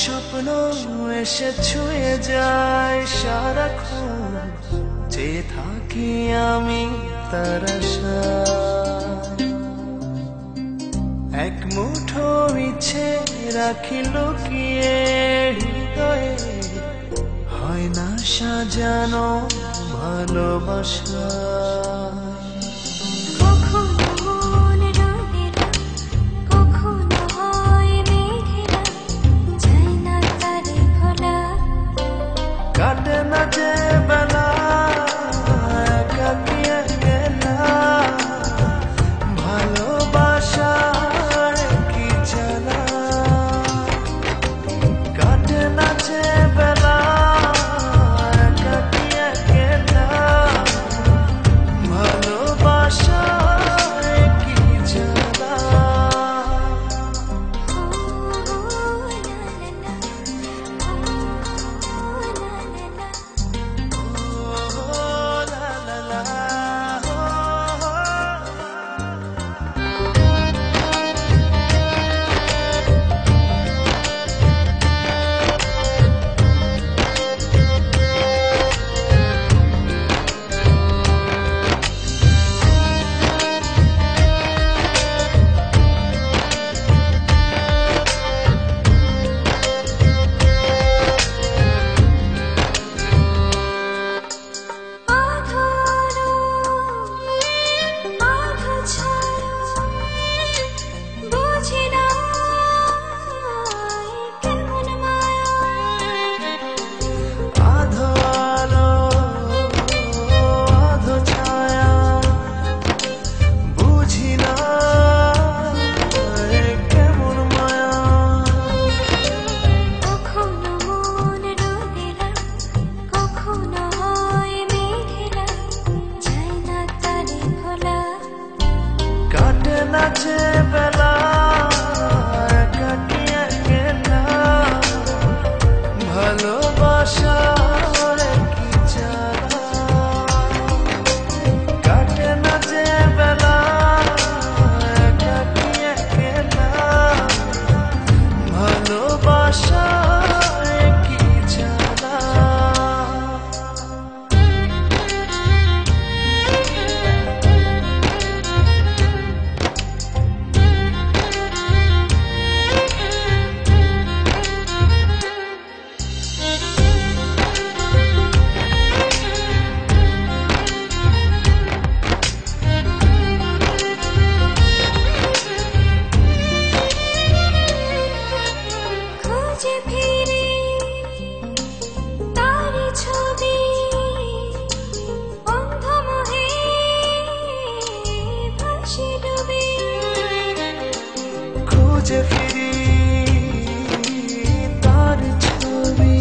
স্বপ্ন এসে ছুঁয়ে যায় সারাক্ষণ, চেয়ে থাকি আমি তার আশায়। এক মুঠো ইচ্ছে রাখি লুকিয়ে হৃদয়ে, হয় না সাজানো ভালোবাসা। কাটে না যে বেলা একাকী একলা, ভালোবাসার কি জ্বালা। কাটে না যে বেলা একাকী একলা, ভালোবাসার কি জ্বালা। নাচে বেলা একাকী একলা, ভালোবাসার কি জ্বালা। কাটে না যে বেলা একাকী একলা, ভালোবাসার কি জ্বালা। খুঁজে ফিরি তার ছবি,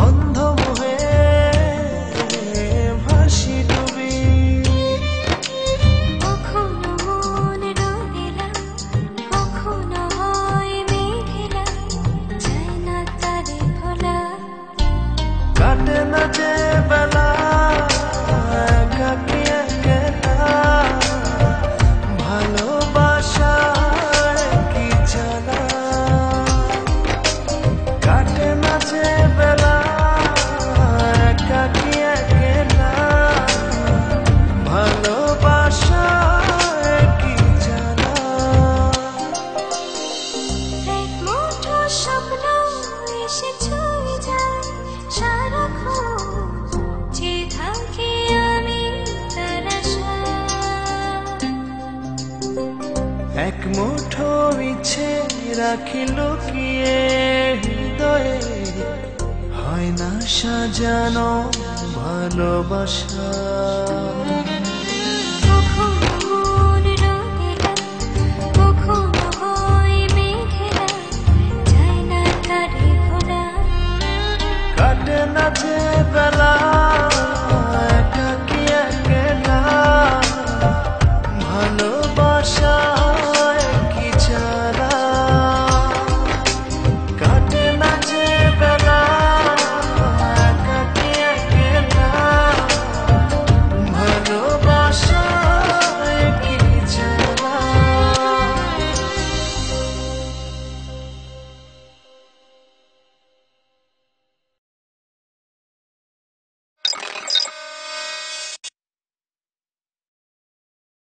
অন্ধ মোহে ভাসি ডুবি। কখনো মন রঙিলা, কখনো হয় মেঘলা, যায় না তারে ভোলা। কাটে না যে বেলা একাকী একলা, ভালোবাসার কি জ্বালা। কাটে না যে বেলা একাকী একলা, ভালোবাসার কি জ্বালা। এক মুঠো স্বপ্ন এসে ছুঁয়ে যায় সারাক্ষণ, চেয়ে থাকি আমি তার আশায়। এক মুঠো ইচ্ছে রাখি লুকিয়ে হৃদয়ে, হয় না সাজানো ভালোবাসা। কখনো মন রঙিলা, কখনো হয় মেঘলা, যায় না তারে ভোলা। কাটে না যে বেলা